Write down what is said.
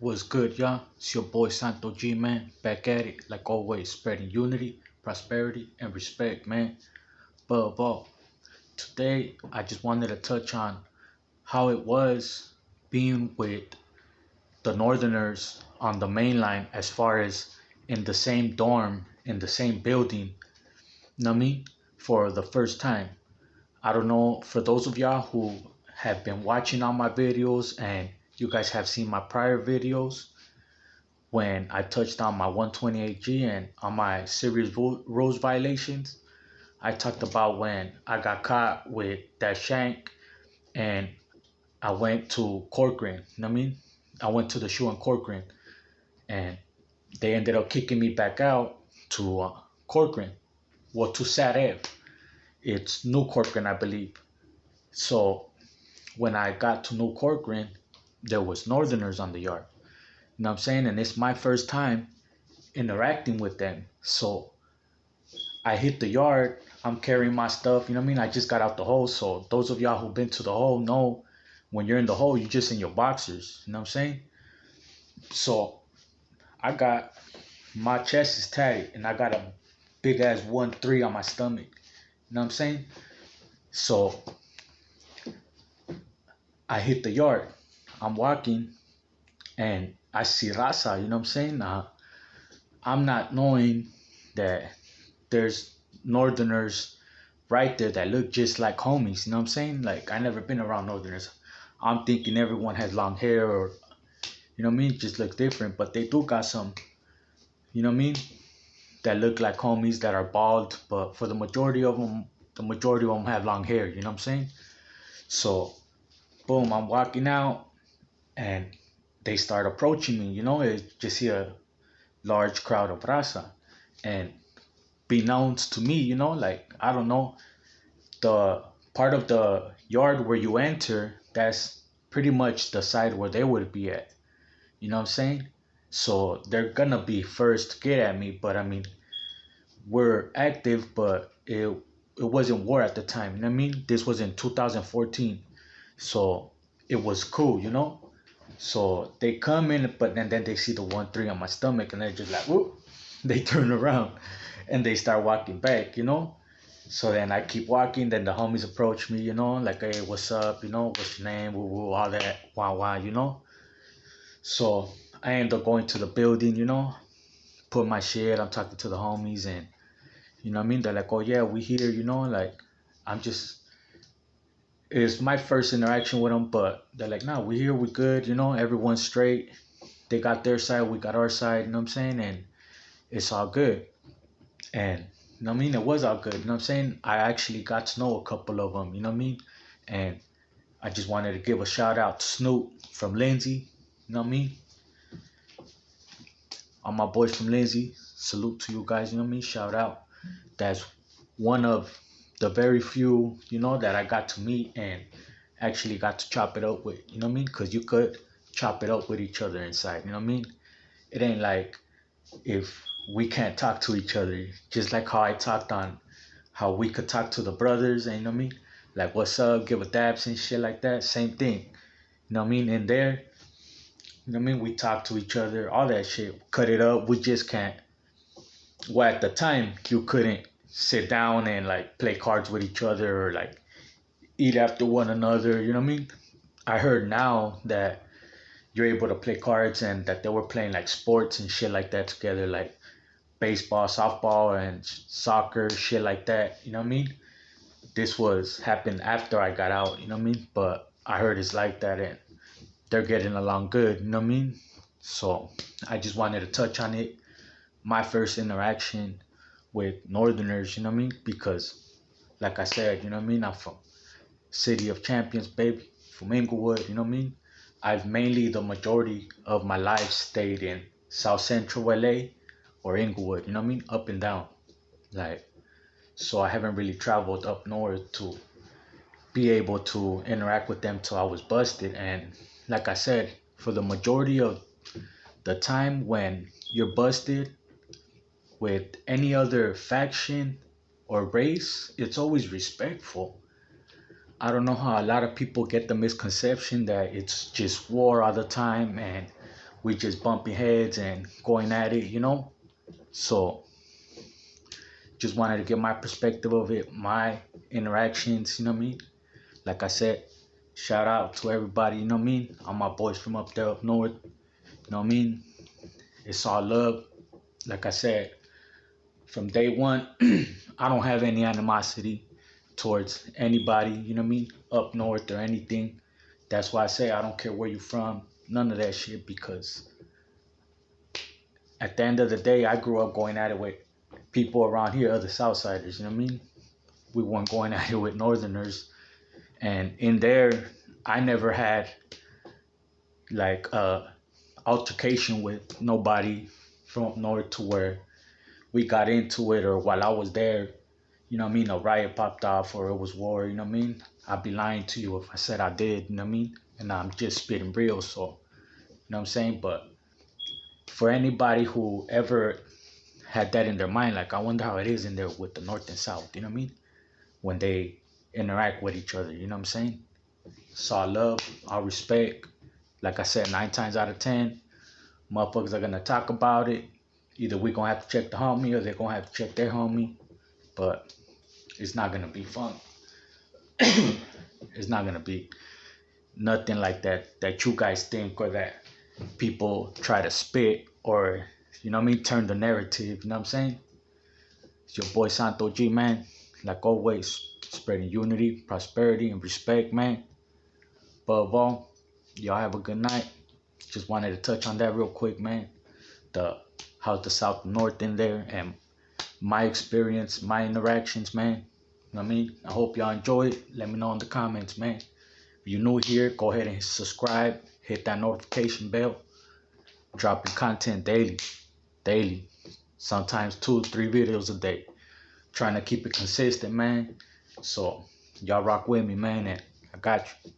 What's good, y'all? It's your boy Santo G, man. Back at it, like always, spreading unity, prosperity, and respect, man. But above all, today I just wanted to touch on how it was being with the Northerners on the main line as far as in the same dorm, in the same building, you know what I mean? For the first time. I don't know, for those of y'all who have been watching all my videos and you guys have seen my prior videos, when I touched on my 128G and on my serious rules violations. I talked about when I got caught with that shank and I went to Corcoran. You know what I mean? I went to the shoe in Corcoran and they ended up kicking me back out to Corcoran. Well, to Sad Ave. It's New Corcoran, I believe. So when I got to New Corcoran, there was Northerners on the yard. You know what I'm saying? And it's my first time interacting with them. So I hit the yard. I'm carrying my stuff. You know what I mean? I just got out the hole. So those of y'all who've been to the hole know when you're in the hole, you're just in your boxers. You know what I'm saying? So I got my chest is tatted and I got a big ass 1-3 on my stomach. You know what I'm saying? So I hit the yard. I'm walking and I see Raza. You know what I'm saying? I'm not knowing that there's Northerners right there that look just like homies. You know what I'm saying? Like I never been around Northerners. I'm thinking everyone has long hair or you know what I mean, just look different, but they do got some, you know what I mean, that look like homies that are bald, but for the majority of them, have long hair. You know what I'm saying? So, boom, I'm walking out and they start approaching me. You know, it's just see a large crowd of raza and beknownst to me. You know, like I don't know, the part of the yard where you enter, that's pretty much the side where they would be at. You know what I'm saying? So they're gonna be first to get at me, but I mean, we're active, but it wasn't war at the time. You know what I mean? This was in 2014, so it was cool, you know. So they come in, but then they see the 1-3 on my stomach, and they're just like, whoop. They turn around, and they start walking back, you know. So then I keep walking. Then the homies approach me, you know, like, hey, what's up? You know, what's your name? Woo woo, all that, wah wah, you know. So I end up going to the building, you know, put my shit. I'm talking to the homies, and you know what I mean. They're like, oh yeah, we here, you know. Like I'm just, it's my first interaction with them, but they're like, nah, we here, we good, you know. Everyone's straight. They got their side, we got our side. You know what I'm saying? And it's all good. And you know what I mean? It was all good. You know what I'm saying? I actually got to know a couple of them. You know what I mean? And I just wanted to give a shout out to Snoop from Lindsay. You know what I mean? All my boys from Lindsay. Salute to you guys. You know what I mean? Shout out. That's one of the very few, you know, that I got to meet and actually got to chop it up with. You know what I mean? Because you could chop it up with each other inside. You know what I mean? It ain't like if we can't talk to each other. Just like how I talked on how we could talk to the brothers, and you know what I mean? Like, what's up, give a dabs and shit like that. Same thing. You know what I mean? In there, you know what I mean? We talk to each other, all that shit. Cut it up. We just can't. Well, at the time, you couldn't sit down and like play cards with each other or like eat after one another. You know what I mean? I heard now that you're able to play cards and that they were playing like sports and shit like that together, like baseball, softball, and soccer, shit like that. You know what I mean? This was happened after I got out. You know what I mean? But I heard it's like that, and they're getting along good. You know what I mean? So I just wanted to touch on it. My first interaction with Northerners. You know what I mean? Because, like I said, you know what I mean? I'm from City of Champions, baby, from Inglewood. You know what I mean? I've mainly the majority of my life stayed in South Central LA or Inglewood. You know what I mean? Up and down. Like, so I haven't really traveled up north to be able to interact with them till I was busted. And like I said, for the majority of the time when you're busted with any other faction or race, it's always respectful. I don't know how a lot of people get the misconception that it's just war all the time and we just bumping heads and going at it, So just wanted to get my perspective of it, my interactions, you know what I mean? Like I said, shout out to everybody, you know what I mean? All my boys from up there up north, you know what I mean? It's all love. Like I said, from day one, I don't have any animosity towards anybody, you know what I mean? Up north or anything. That's why I say I don't care where you're from, none of that shit, because at the end of the day, I grew up going at it with people around here, other Southsiders, you know what I mean? We weren't going at it with Northerners. And in there, I never had like a altercation with nobody from up north to where we got into it, or while I was there, you know what I mean, a riot popped off or it was war, you know what I mean? I'd be lying to you if I said I did, you know what I mean? And I'm just spitting real, so you know what I'm saying? But for anybody who ever had that in their mind, like I wonder how it is in there with the North and South, you know what I mean? When they interact with each other, you know what I'm saying? So I love, I respect. Like I said, 9 times out of 10, motherfuckers are gonna talk about it. Either we gonna have to check the homie or they're gonna have to check their homie. But it's not gonna be fun. It's not gonna be nothing like that you guys think, or that people try to spit, or you know what I mean, turn the narrative, you know what I'm saying? It's your boy Santo G, man. Like always, spreading unity, prosperity, and respect, man. Above all, y'all have a good night. Just wanted to touch on that real quick, man. The how's the South and North in there, and my experience, my interactions, man. You know what I mean? I hope y'all enjoy it. Let me know in the comments, man. If you're new here, go ahead and subscribe. Hit that notification bell. Dropping content daily. Daily. Sometimes 2 3 videos a day. Trying to keep it consistent, man. So y'all rock with me, man, and I got you.